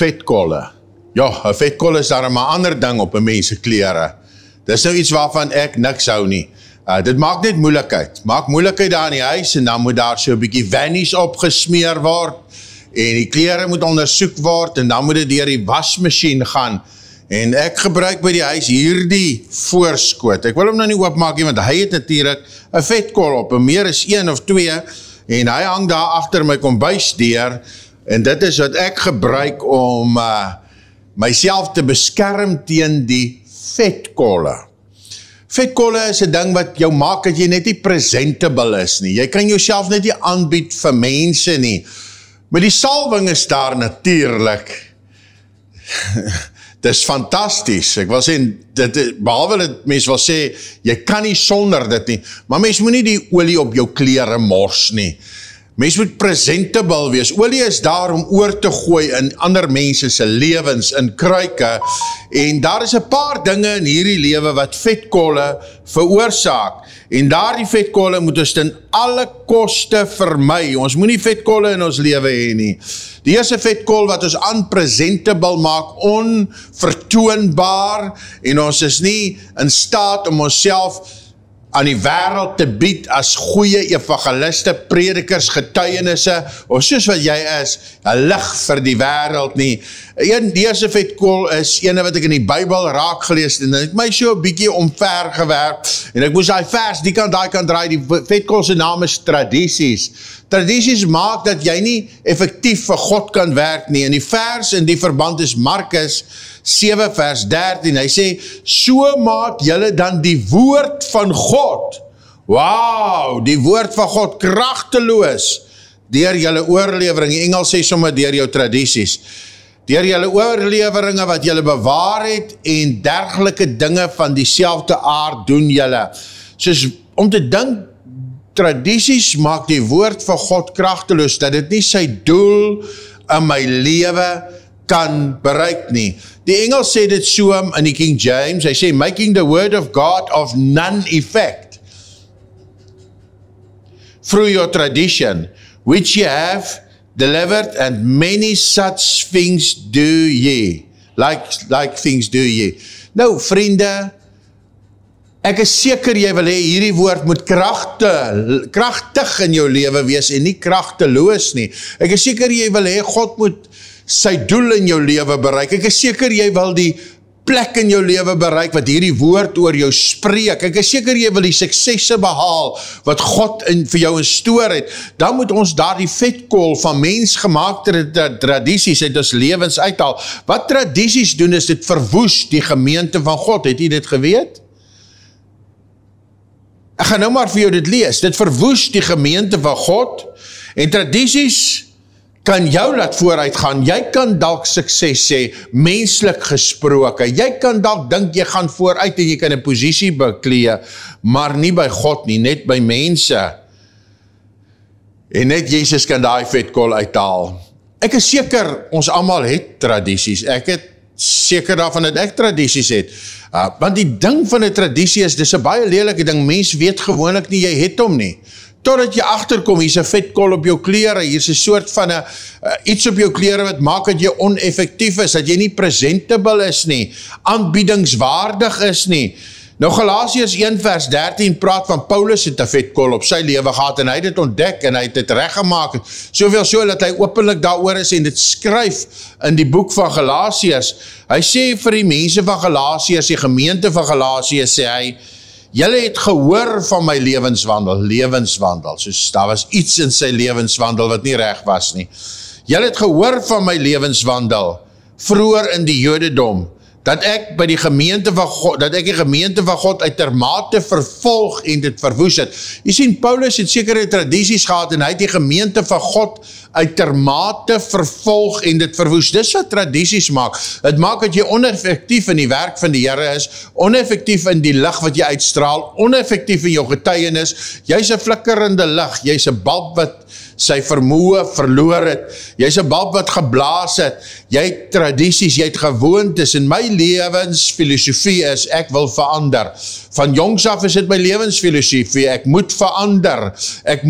vetkolle. Ja, 'n vetkol is daar 'n ander ding op 'n mens se klere. Dis nou iets waarvan ek niks hou nie. Dit maak net moeilikheid. Maak moeilikheid daar in die huis en dan moet daar so 'n bietjie vanies opgesmeer word en die klere moet ondersoek word en dan moet dit deur die wasmasjien gaan. En ek gebruik by die huis hierdie voorskoot. Ek wil hom nou nie oopmaak nie, want hy het natuurlik 'n vetkol op, en meer as 1 of 2, en hy hang daar agter my kombuisdeur, en dit is wat ek gebruik om myself te beskerm teen die vetkolle. Vetkolle is 'n ding wat jou maak dat jy net nie presentable is nie. Jy kan jouself net nie aanbied vir mense nie. Maar die salwing is daar natuurlik. Dis fantasties. Ek wil sê, behalwe dat mens wil sê, jy kan nie sonder dit nie, maar mens moet nie die olie op jou klere mors nie. Mens moet presentable wees. Olie is daar om oor te gooi in ander mense se lewens, in kruike, en daar is 'n paar dinge in hierdie lewe wat vetkolle veroorsaak, en daardie vetkolle moet ons ten alle koste vermy. Ons moenie vetkolle in ons lewe hê nie. Die eerste vetkol wat ons unpresentable maak, onvertoonbaar, en ons is nie in staat om onsself aan die wêreld te bied as goeie evangeliste, predikers, getuienisse, of soos wat jy is, 'n lig vir die wêreld nie. Die eerste vetkol is ene wat ek in die Bybel raak gelees, en dit het my so 'n bietjie omver gewerk, en ek moes daai vers, die kant draai, die vetkol se naam is tradisies. Tradisies maak dat jy nie effektief vir God kan werk nie, en die vers in die verband is Markus 7 vers 13, hy sê, so maak julle dan die woord van God, wow, die woord van God kragteloos, deur julle oorlewering, die Engels sê sommer deur jou tradisies, deur julle oorleweringe wat julle bewaar het, en dergelike dinge van dieselfde aard doen julle, soos om te dink, tradisies maak die woord van God kragteloos, dat dit nie sy doel in my lewe kan bereik nie. Die Engels sê dit so in die King James, hy sê, making the word of God of none effect, through your tradition, which ye have delivered, and many such things do ye, like things do ye. Nou, vriende, ek is seker jy wil hê hierdie woord moet kragtig in jou lewe wees en nie kragteloos nie. Ek is seker jy wil hê God moet sy doel in jou lewe bereik. Ek is seker jy wil die plek in jou lewe bereik wat hierdie woord oor jou spreek. Ek is seker jy wil die suksesse behaal wat God vir jou instoor het. Dan moet ons daardie vetkol van mensgemaakte tradisies uit ons lewens uithaal. Wat tradisies doen is dit verwoes die gemeente van God. Het jy dit geweet? Ek gaan nou maar vir jou dit lees. Dit verwoes die gemeente van God, en tradisies kan jou laat vooruit gaan. Jy kan dalk sukses sê, menslik gesproke. Jy kan dalk dink jy gaan vooruit en jy kan 'n posisie beklee, maar nie by God nie, net by mense. En net Jesus kan daai vetkol uithaal. Ek is seker, ons almal het tradisies. Ek het seker daarvan dat ek tradisies het. Want die ding van 'n tradisie is, dis 'n baie lelike ding, mens weet gewoonlik nie, jy het hom nie. Totdat jy agterkom, hier's 'n vetkol op jou klere, hier's 'n soort van iets op jou klere wat maak dat jy oneffektief is, dat jy nie presentable is nie, aanbiedingswaardig is nie. Nou Galasiërs 1 vers 13 praat van Paulus het 'n vetkol op sy lewe gehad, en hy het dit ontdek, en hy het dit reggemaak, soveel so dat hy openlik daaroor is, en dit skryf in die boek van Galasiërs. Hy sê vir die mense van Galasiërs, die gemeente van Galasiërs, sê hy, julle het gehoor van my lewenswandel, soos daar was iets in sy lewenswandel wat nie reg was nie. Julle het gehoor van my lewenswandel, vroeër in die Jodendom, dat ek by die gemeente van God, dat ek die gemeente van God uitermate vervolg en dit verwoes het. Jy sien, Paulus het sekere tradisies gehad, en hy het die gemeente van God uitermate vervolg en dit verwoes. Dis wat tradisies maak. Het maak dat jy oneffektief in die werk van die Here is, oneffektief in die lig wat jy uitstraal, oneffektief in jou getuienis. Jy's 'n flikkerende lig, jy's 'n balk wat sy vermoë verloor het, jy's 'n balk wat geblaas het, jy het tradisies, jy het gewoontes, en my lewensfilosofie is, ek wil verander. Van jongs af is dit my lewensfilosofie, ek moet verander, ek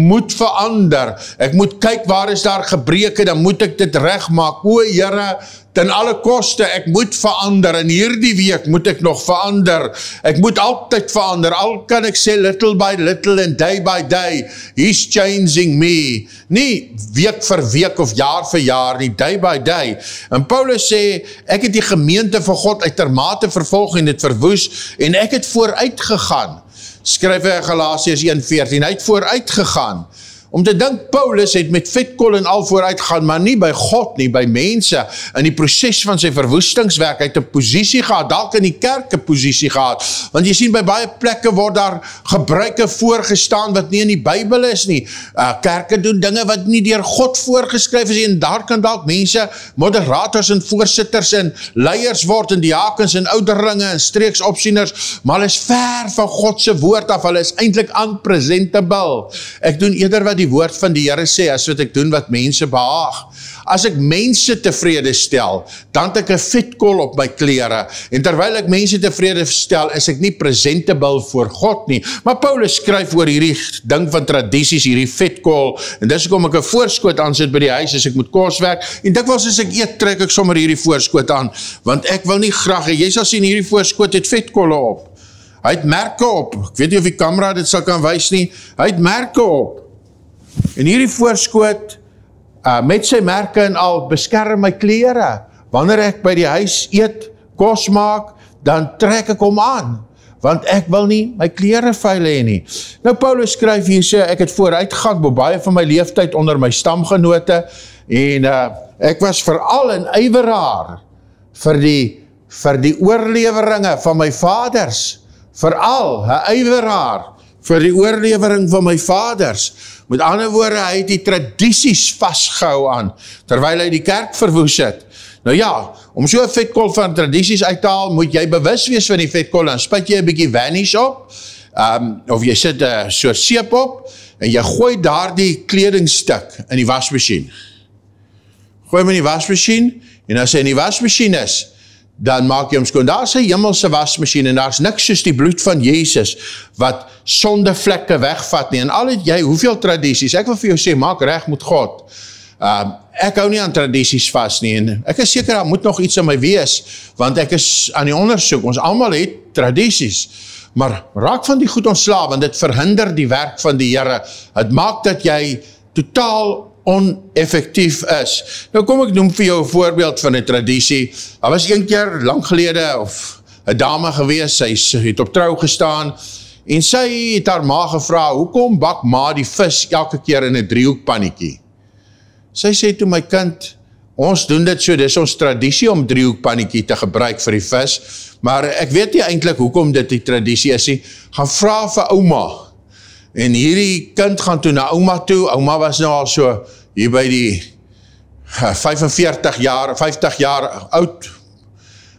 moet kyk waar is daar gebreke, dan moet ek dit regmaak. O Here, ten alle koste, ek moet verander, en hierdie week moet ek nog verander, ek moet altyd verander, al kan ek sê little by little and day by day, he's changing me, nie week vir week of jaar vir jaar, nie day by day, en Paulus sê, ek het die gemeente van God uitermate vervolg en dit verwoes, en ek het vooruit gegaan, skryf hy Galasiërs 1:14, hy het vooruit gegaan, om te dink Paulus het met vetkol en al vooruit gaan, maar nie by God nie, by mense, in die proses van sy verwoestingswerk, hy het 'n posisie gehad, dalk in die kerk 'n posisie gehad, want jy sien by baie plekke word daar gebruike voorgestaan wat nie in die Bybel is nie, kerke doen dinge wat nie deur God voorgeskryf is, en daar kan dalk mense, moderators en voorsitters en leiers word, en diakens en ouderlinge en streeksopsieners, maar hulle is ver van God se woord af, hulle is eintlik unpresentable, ek doen eerder wat die woord van die Here sê, as wat ek doen wat mense behaag. As ek mense tevrede stel, dan het ek 'n vetkol op my klere, en terwyl ek mense tevrede stel, is ek nie presentable voor God nie. Maar Paulus skryf oor hierdie ding van tradisies, hierdie vetkol, en dis hoekom ek 'n voorskoot aansit by die huis, as ek moet kos werk, en dikwels as ek eet, trek ek sommer hierdie voorskoot aan, want ek wil nie graag, jy sal sien hierdie voorskoot het vetkolle op. Hy het merke op, ek weet nie of die kamera dit sal kan wys nie, hy het merke op. En hierdie voorskoot, met sy merke en al, beskerm my klere. Wanneer ek by die huis eet, kos maak, dan trek ek hom aan, want ek wil nie my klere vuil hê nie. Nou Paulus skryf hier sê, ek het vooruitgang, baie van my leeftyd onder my stamgenote, en ek was veral 'n ywerhaar vir die oorleweringe van my vaders, veral 'n ywerhaar vir die oorlewering van my vaders. Met ander woorde, hy het die tradisies vastgehou aan, terwyl hy die kerk verwoes het. Nou ja, om so 'n vetkol van tradisies uit te haal, moet jy bewus wees van die vetkol, dan spuit jy 'n bietjie vanish op, of jy sit 'n soort seep op, en jy gooi daardie kledingstuk in die wasmasjien. Gooi hom in die wasmasjien, en as hy in die wasmasjien is, dan maak jy hom skoon. Daar is 'n hemelse wasmasjien, en daar is niks soos die bloed van Jesus, wat sondevlekke wegvat nie, en al het jy, hoeveel tradisies, ek wil vir jou sê, maak reg met God, ek hou nie aan tradisies vast nie, en ek is seker, daar moet nog iets aan my wees, want ek is aan die ondersoek, ons almal het tradisies, maar raak van die goed ontslae, want dit verhinder die werk van die Here, het maak dat jy totaal oneffectief is. Nou kom ek noem vir jou 'n voorbeeld van 'n tradisie. Daar was een keer lang gelede of 'n dame gewees, sy het op trou gestaan en sy het haar ma gevra, hoekom bak ma die vis elke keer in 'n driehoekpannetjie? Sy sê toe, my kind, ons doen dit so, dis ons tradisie om driehoekpannetjie te gebruik vir die vis, maar ek weet nie eintlik hoekom dit die tradisie is nie, gaan vra vir ouma. En hierdie kind gaan toe na ouma toe, ouma was nou al so hier by die 50 jaar oud,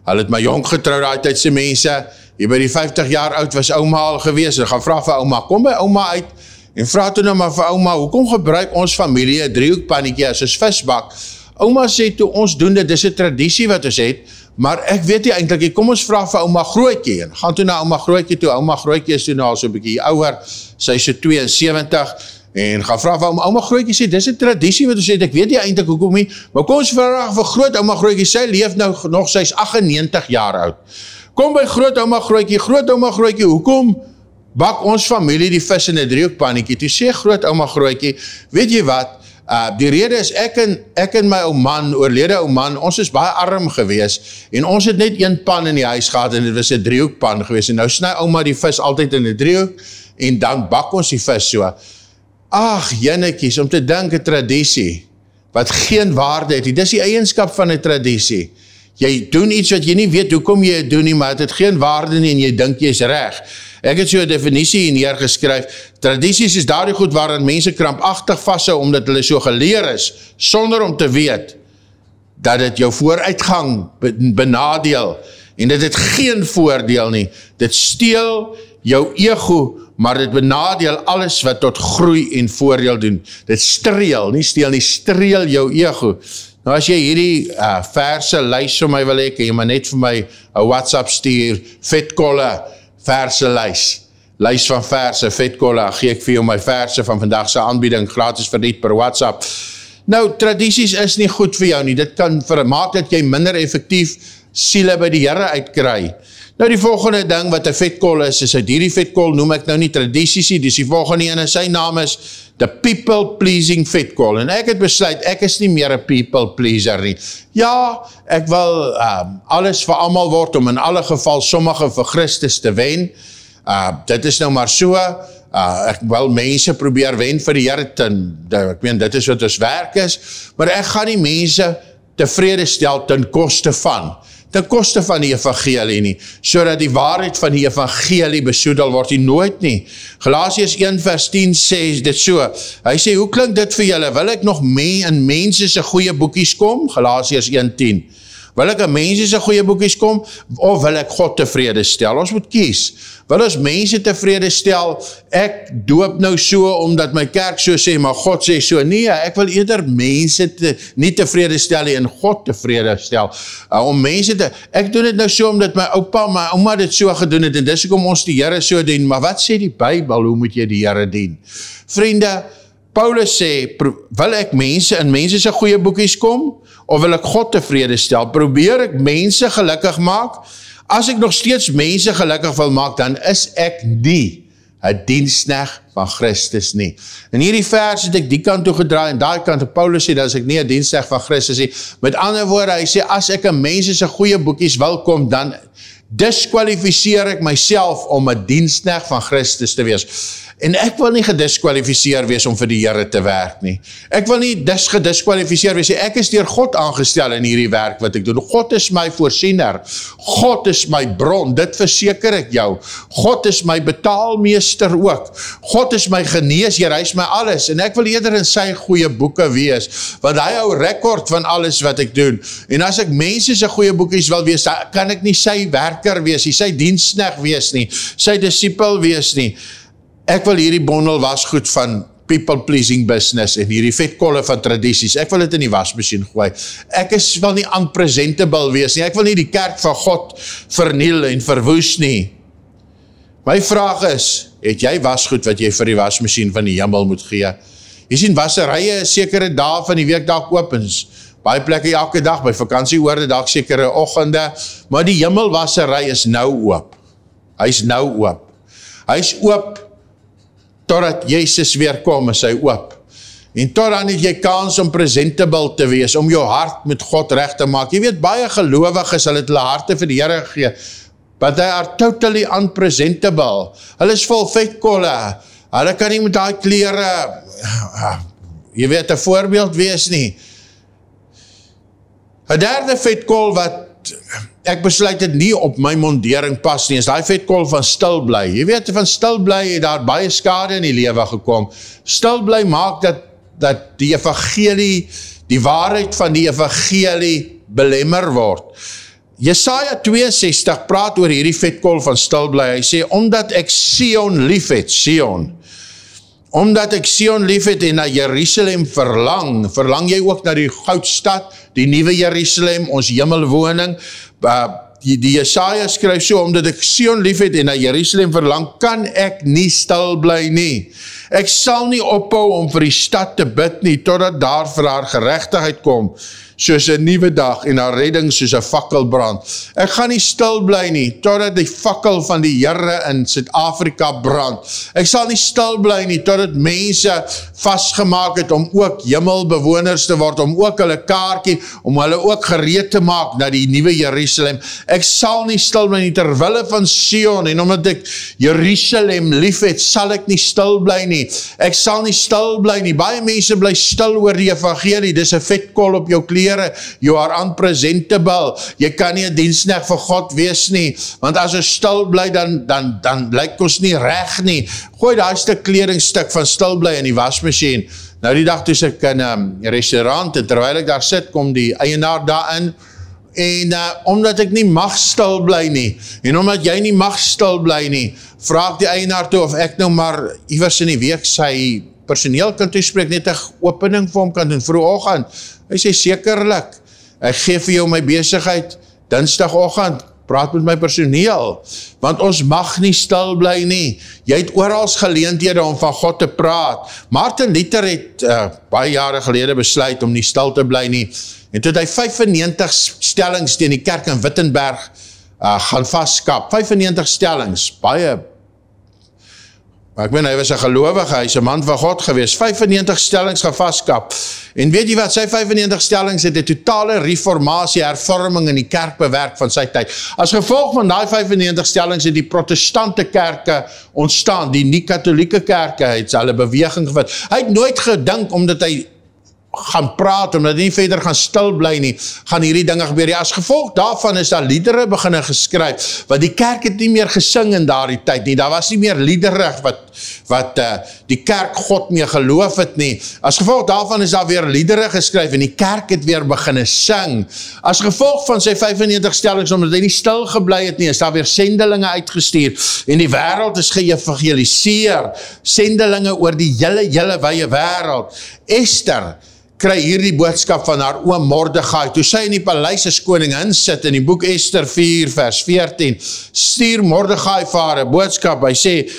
hulle het my jong getrou daai tyd se mense, hier by die 50 jaar oud was ouma al gewees, en gaan vra vir ouma, kom by ouma uit, en vra toe nou maar vir ouma, hoekom gebruik ons familie 'n driehoekpannetjie as ons visbak? Ouma sê toe, ons doen dit, dis 'n tradisie wat ons het, maar ek weet nie eintlik, kom ons vra vir ouma Grootjie, en gaan toe na ouma Grootjie toe, ouma Grootjie is toe nou al so 'n bietjie ouer, sy is so 72, en gaan vra vir ouma Grootjie sê, dis 'n tradisie wat ons het, ek weet nie eintlik hoekom nie, maar kom ons vra vir groot ouma Grootjie, sy leef nou nog, sy is 98 jaar oud. Kom by groot ouma Grootjie, hoekom bak ons familie die vis in 'n driehoekpannetjie? Toe sê groot ouma Grootjie, weet jy wat, die rede is, ek en my ou man, oorlede ou man, ons is baie arm gewees, en ons het net een pan in die huis gehad, en dit was 'n driehoekpan gewees, en nou sny ouma die vis altyd in 'n driehoek, en dan bak ons die vis so. Ag, jennetjies, om te dink 'n tradisie, wat geen waarde het, dis die eienskap van 'n tradisie. Jy doen iets wat jy nie weet hoekom jy het doen nie, maar het het geen waarde nie, en jy dink jy is reg. Ek het so 'n definisie hier neergeskryf, tradisies is daardie goed waarin mense krampagtig vashou, omdat hulle so geleer is, sonder om te weet, dat dit jou vooruitgang benadeel, en dit het geen voordeel nie, dit steel jou ego, maar dit benadeel alles wat tot groei en voordeel doen, dit streel, nie steel nie, streel jou ego. Nou as jy hierdie verse lys vir my wil hê, kan jy maar net vir my 'n WhatsApp stuur, vetkolle, verse lys van verse, vetkolle, gee ek vir jou my verse van vandag se aanbieding, gratis verniet per WhatsApp. Nou, tradisies is nie goed vir jou nie, dit kan maak dat jy minder effektief siele by die Here uitkry. Nou die volgende ding wat 'n vetkol is hierdie vetkol noem ek nou nie tradisies nie, dis die volgende ene, sy naam is the people pleasing vetkol, en ek het besluit, ek is nie meer 'n people pleaser nie. Ja, ek wil alles vir almal word, om in alle geval sommige vir Christus te wen, dit is nou maar so, ek wil mense probeer wen vir die Here, ek meen, dit is wat ons werk is, maar ek gaan nie mense tevrede stel ten koste van die evangelie nie, sodat die waarheid van die evangelie besoedel word, nooit nie. Galasiërs 1 vers 10 sê dit so, hy sê, hoe klink dit vir julle, wil ek nog in mense se goeie boekies kom? Galasiërs 1:10. Wil ek in mense se goeie boekies kom, of wil ek God tevrede stel? Ons moet kies. Wil ons mense tevrede stel, ek doop nou so, omdat my kerk so sê, maar God sê so, nee, ek wil eerder mense nie tevrede stel, en God tevrede stel, om mense ek doen dit nou so, omdat my oupa, my ouma dit so gedoen het, en dis ook om ons die Here so dien, maar wat sê die Bybel, hoe moet jy die Here dien? Vriende, Paulus sê, wil ek in mense se goeie boekies kom, of wil ek God tevrede stel? Probeer ek mense gelukkig maak? As ek nog steeds mense gelukkig wil maak, dan is ek nie 'n diensknegt van Christus nie. In hierdie vers het ek die kant toe gedraai, en daai kant, Paulus sê, dat is ek nie 'n diensknegt van Christus nie. Met ander woorde, hy sê, as ek in mense se goeie boekies wil kom, dan diskwalifiseer ek myself om 'n diensknegt van Christus te wees. En ek wil nie gediskwalifiseer wees om vir die Here te werk nie. Ek wil nie gediskwalifiseer wees nie. Ek is deur God aangestel in hierdie werk wat ek doen. God is my voorsiener. God is my bron. Dit verseker ek jou. God is my betaalmeester ook. God is my geneesheer. Hy is my alles. En ek wil eerder in sy goeie boeke wees. Want hy hou rekord van alles wat ek doen. En as ek mense se goeie boekies wil wees, dan kan ek nie sy werker wees nie, sy diensknegt wees nie, sy disipel wees nie. Ek wil hierdie bondel wasgoed van people pleasing business en hierdie vetkolle van tradisies, ek wil dit in die wasmasjien gooi. Ek wil nie unpresentable wees nie, ek wil nie die kerk van God verniel en verwoes nie. My vraag is, het jy wasgoed wat jy vir die wasmasjien van die hemel moet gee? Jy sien, wasserye is sekere dae van die week dalk oop, baie plekke elke dag, by vakansieoorde dalk sekere oggende, maar die hemelwassery is nou oop. Hy is nou oop. Hy is oop totdat Jesus weer kom, is hy oop. En tot dan het jy kans om presentable te wees, om jou hart met God reg te maak. Jy weet, baie gelowiges, hulle het hulle harte vir die Here gegee, but they are totally unpresentable. Hulle is vol vetkolle, hulle kan nie met daai klere, jy weet, 'n voorbeeld wees nie. 'n derde vetkol wat ek besluit het nie op my mondering pas nie, is die vetkol van stil bly. Jy weet, van stil bly het daar baie skade in die lewe gekom. Stil bly maak dat die evangelie, die waarheid van die evangelie belemmer word. Jesaja 62 praat oor hierdie vetkol van stil bly. Hy sê, omdat ek Sion liefhet, omdat ek Sion liefhet en na Jerusalem verlang jy ook na die goudstad, die nuwe Jerusalem, ons hemelwoning. Die Jesaja skryf so, omdat ek Sion liefhet en na Jerusalem verlang, kan ek nie stil bly nie. Ek sal nie ophou om vir die stad te bid nie, totdat daar vir haar geregtigheid kom, soos 'n nuwe dag en haar redding soos 'n fakkel brand. Ek gaan nie stil bly nie, totdat die fakkel van die Here in Suid-Afrika brand. Ek sal nie stil bly nie, totdat mense vasgemaak het om ook hemelbewoners te word, om ook hulle kaartjie, om hulle ook gereed te maak na die nuwe Jerusalem. Ek sal nie stil bly nie, terwille van Sion, en omdat ek Jerusalem liefhet, sal ek nie stil bly nie. Ek sal nie stil bly nie. Baie mense bly stil oor die evangelie, dis 'n vetkol op jou klere. You are unpresentable. Jy kan nie 'n diensknegt vir God wees nie, want as ons stil bly, dan lyk ons nie reg nie. Gooi daai stuk kledingstuk van stil bly in die wasmasjien. Nou die dag toe ek in 'n restaurant, en terwyl ek daar sit, kom die eienaar daarin, en omdat ek nie mag stil bly nie, en omdat jy nie mag stil bly nie, vraag die eienaar toe of ek nou maar iewers in die week sy personeel kan toespreek, net 'n opening vir hom kan doen, vroegoggend. Hy sê, sekerlik, ek gee vir jou my besigheid, dinsdagoggend, praat met my personeel, want ons mag nie stil bly nie. Jy het oral geleenthede om van God te praat. Martin Luther het baie jare gelede besluit om nie stil te bly nie, en toe het hy 95 stellings teen die kerk in Wittenberg gaan vaskap. 95 stellings, baie. Maar ek meen, hy was 'n gelowige, hy is 'n man van God gewees, 95 stellings gaan vaskap. En weet jy wat, sy 95 stellings het 'n totale reformatie, hervorming in die kerk bewerk van sy tyd. As gevolg van die 95 stellings het die protestante kerke ontstaan, die nie-katholieke kerke het hulle beweging gevind. Hy het nooit gedink, omdat hy gaan praat, omdat hy nie verder gaan stil bly nie, gaan hierdie dinge gebeur. As gevolg daarvan is daar liedere beginne geskryf, want die kerk het nie meer gesing in daardie tyd nie, daar was nie meer liedere wat die kerk God mee geloof het nie. As gevolg daarvan is daar weer liedere geskryf, en die kerk het weer beginne sing. As gevolg van sy 95 stellings, omdat hy nie stil gebly het nie, is daar weer sendelinge uitgestuur, en die wêreld is geëvangeliseer, sendelinge oor die hele wye wêreld. Esther kry hierdie boodskap van haar oom Mordegai, toe sy in die paleis as koningin sit, in die boek Esther 4 vers 14, stuur Mordegai vir haar 'n boodskap, hy sê,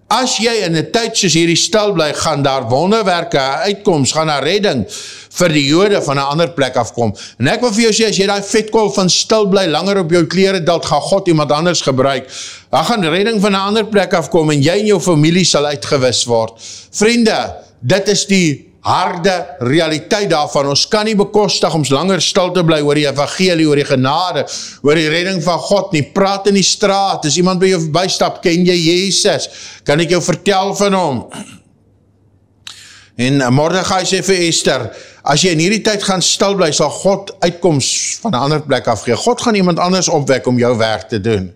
as jy in 'n tyd soos hierdie stil bly, gaan daar wonderwerke, uitkoms, gaan daar redding vir die Jode van 'n ander plek afkom. En ek wil vir jou sê, as jy daai vetkol van stil bly langer op jou klere dalk, gaan God iemand anders gebruik. Daar gaan redding van 'n ander plek afkom, en jy en jou familie sal uitgewis word. Vriende, dit is die harde realiteit daarvan. Ons kan nie bekostig om langer stil te bly oor die evangelie, oor die genade, oor die redding van God nie. Praat in die straat, as iemand by jou verbystap, ken jy Jesus? Kan ek jou vertel van hom? En Mordegai sê vir Esther, as jy in hierdie tyd gaan stil bly, sal God uitkoms van 'n ander plek afgee. God gaan iemand anders opwek om jou werk te doen.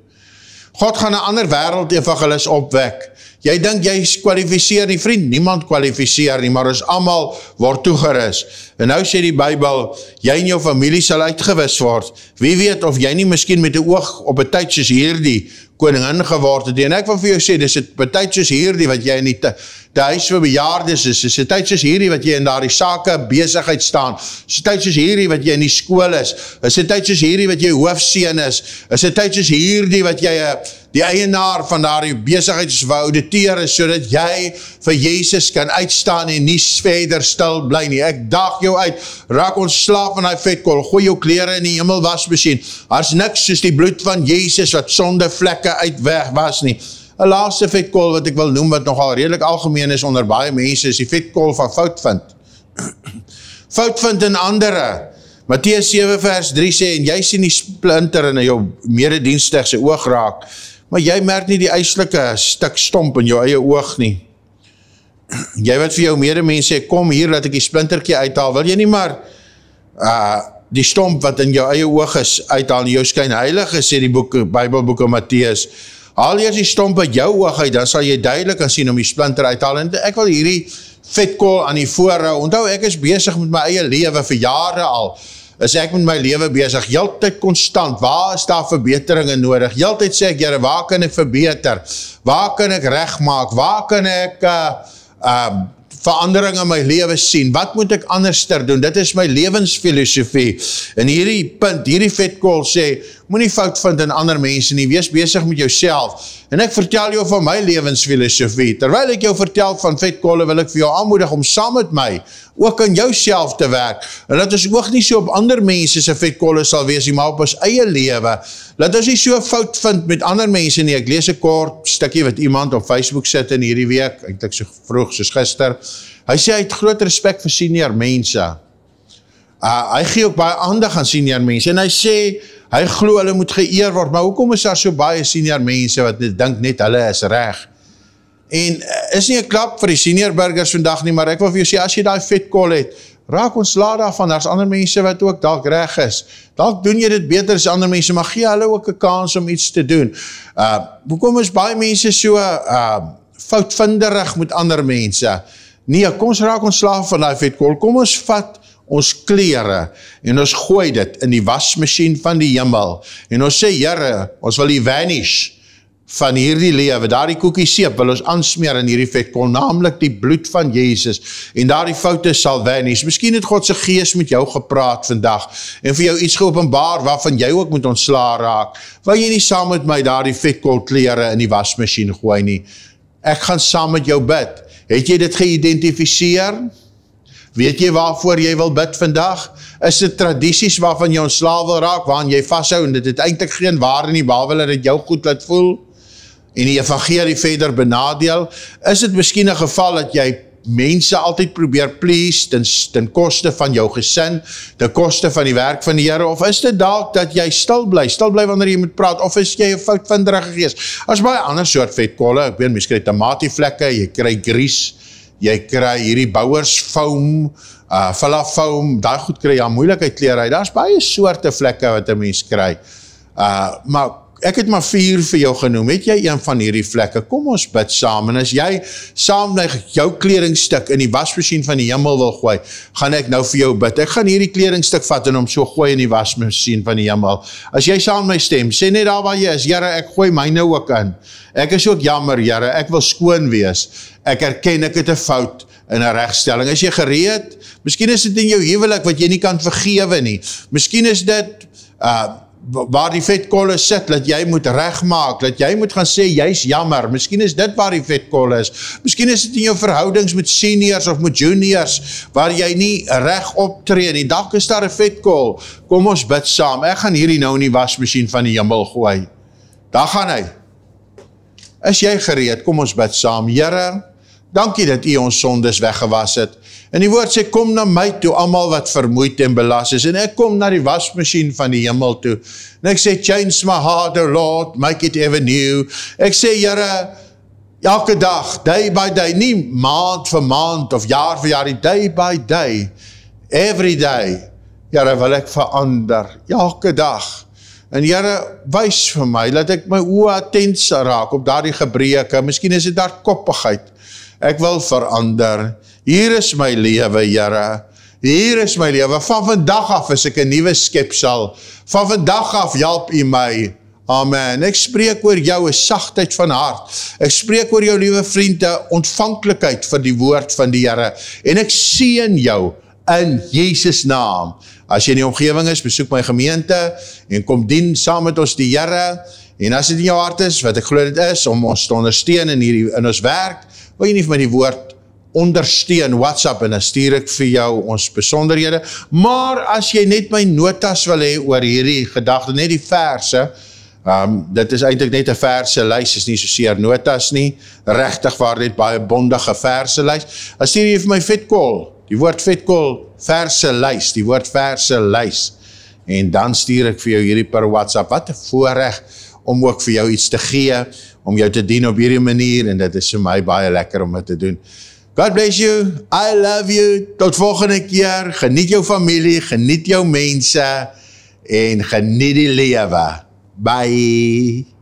God gaan 'n ander wêreld evangelis opwek. Jy dink jy kwalifiseer nie, vriend, niemand kwalifiseer nie, maar ons almal word toegerus. En nou sê die Bybel, jy en jou familie sal uitgewis word. Wie weet of jy nie miskien met 'n oog op 'n tyd soos hierdie koningin geword het. En ek wil vir jou sê, dis 'n tyd soos hierdie wat jy in die huis vir bejaardes is 'n tyd soos hierdie wat jy in daardie sake besigheid staan, is 'n tyd soos hierdie wat jy in die skool is 'n tyd soos hierdie wat jy hoofseun is 'n tyd soos hierdie wat jy die eienaar van daardie besigheid is wou auditeer is, sodat jy vir Jesus kan uitstaan en nie verder stil bly nie. Ek daag jou uit, raak ontslaaf van die vetkol, gooi jou klere in die hemelwasmasjien. Daar's niks soos die bloed van Jesus wat sonde vlekke uit weg was nie. 'n laaste vetkol wat ek wil noem, wat nogal redelik algemeen is onder baie mense, is die vetkol van fout vind. Fout vind in andere. Matteus 7 vers 3 sê, en jy sien die splinter in jou mededienstig se oog raak, maar jy merk nie die eislike stuk stomp in jou eie oog nie. Jy wat vir jou medemens sê, kom hier, laat ek die splintertjie uithaal, wil jy nie maar die stomp wat in jou eie oog is uithaal, jou skyn heilig is, sê die Bybelboeke Matteus, haal eers die stomp uit jou oog uit, dan sal jy duidelik kan sien om die splinter uithaal, en ek wil hierdie vetkol aan die voorhou, onthou ek is besig met my eie lewe vir jare al, is ek met my lewe besig, heeltyd konstant, waar is daar verbeteringe nodig, heeltyd sê ek, Here, waar kan ek verbeter, waar kan ek regmaak, waar kan ek verandering in my lewe sien, wat moet ek anders doen, dit is my lewensfilosofie, en hierdie punt, hierdie vetkol sê, moenie fout vind in ander mense nie, wees besig met jouself, en ek vertel jou van my lewensfilosofie, terwyl ek jou vertel van vetkolle, wil ek vir jou aanmoedig om saam met my, ook aan jouself te werk, en dat ons ook nie so op ander mense se vetkolle sal wees, maar op ons eie lewe, dat ons nie so fout vind met ander mense nie. Ek lees 'n kort stukkie wat iemand op Facebook sit in hierdie week, eintlik so vroeg soos gister, hy sê hy het groot respek vir senior mense, hy gee ook baie aandag aan senior mense, en hy sê, hy glo hulle moet geëer word, maar hoekom is daar so baie senior mense wat dink net hulle is reg? En is nie 'n klap vir die senior burgers vandag nie, maar ek wil vir jou sê, as jy daai vetkol het, raak ontslae daarvan, daar's ander mense wat ook dalk reg is. Dalk doen jy dit beter as ander mense, maar gee hulle ook 'n kans om iets te doen. Hoekom is baie mense so foutvinderig met ander mense? Nee, kom ons raak ontslae van daai vetkol, kom ons vat ons klere, en ons gooi dit in die wasmasjien van die hemel, en ons sê, Here, ons wil die vanish van hierdie lewe, daardie koekie seep wil ons aansmeer in hierdie vetkol, naamlik die bloed van Jesus, en daardie foute sal vanish. Miskien het God se gees met jou gepraat vandag, en vir jou iets geopenbaar, waarvan jy ook moet ontslaa raak, waar jy nie saam met my daardie vetkol klere in die wasmasjien gooi nie. Ek gaan saam met jou bid. Het jy dit geïdentifiseer? Weet jy waarvoor jy wil bid vandag? Is dit tradisies waarvan jy ontslae wil raak, waarin jy vashou, en dit het eintlik geen waarde nie, behalwe dat dit jou goed laat voel, en die evangelie verder benadeel? Is dit miskien 'n geval dat jy mense altyd probeer please, ten koste van jou gesin, ten koste van die werk van die Here, of is dit dalk dat jy stil bly wanneer jy moet praat, of is jy 'n foutvinderige gees? As baie ander soort vetkolle, ek weet, mens kry tamatievlekke, jy kry grease, jy kry hierdie bouwersfoam, Villa-foam, daai goed kry jy moeilikheid kleer uit. Daar's baie soorte vlekke wat 'n mens kry. Maar ek het maar 4 vir jou genoem. Het jy een van hierdie vlekke? Kom ons bid saam. En as jy saam met jou kledingstuk in die wasmasjien van die hemel wil gooi, gaan ek nou vir jou bid. Ek gaan hierdie kledingstuk vat en hom so gooi in die wasmasjien van die hemel. As jy saam met my stem, sê net daar waar jy is, Here, ek gooi myne ook in. Ek is ook jammer, Here, ek wil skoon wees. Ek erken ek het 'n fout in 'n regstelling. Is jy gereed? Miskien is dit in jou huwelik wat jy nie kan vergewe nie. Miskien is dit waar die vetkolle sit, dat jy moet regmaak, dat jy moet gaan sê, jy's jammer. Miskien is dit waar die vetkolle is. Miskien is dit in jou verhoudings met seniors of met juniors, waar jy nie reg optree nie. Dalk is daar 'n vetkol. Kom ons bid saam. Ek gaan hierdie nou in die wasmasjien van die hemel gooi. Daar gaan hy. Is jy gereed? Kom ons bid saam. Here, dankie dat U ons sondes weggewas het. En die woord sê, kom na my toe, almal wat vermoeid en belas is. En ek kom na die wasmasjien van die hemel toe. En ek sê, change my heart, O Lord, make it ever new. Ek sê, Here, elke dag, day by day, nie maand vir maand of jaar vir jaar, day by day, every day, Here, wil ek verander, elke dag. En Here, wys vir my, laat ek my oë attent raak op daardie gebreke, miskien is dit daar koppigheid. Ek wil verander. Hier is my lewe, Here. Hier is my lewe. Van vandag af is ek 'n nuwe skepsel. Van vandag af help U my. Amen. Ek spreek oor jou 'n sagtheid van hart. Ek spreek oor jou, liewe vriend, 'n ontvanklikheid vir die woord van die Here. En ek seën jou in Jesus naam. As jy in die omgewing is, besoek my gemeente en kom dien saam met ons die Here. En as dit in jou hart is, wat ek glo dit is, om ons te ondersteun in ons werk, wil jy nie vir my die woord ondersteun, WhatsApp, en dan stuur ek vir jou ons besonderhede. Maar as jy net my notas wil hê oor hierdie gedagte, net die verse, dit is eintlik net 'n verse lys, is nie soseer notas nie, regtig waar net baie bondige verse lys. Dan stuur jy vir my vetkol, die woord vetkol, verse lys, die woord verse lys. En dan stuur ek vir jou hierdie per WhatsApp. Wat 'n voorreg om ook vir jou iets te gee, om jou te dien op hierdie manier, en dit is vir my baie lekker om dit te doen. God bless you, I love you, tot volgende keer, geniet jou familie, geniet jou mense, en geniet die lewe. Bye!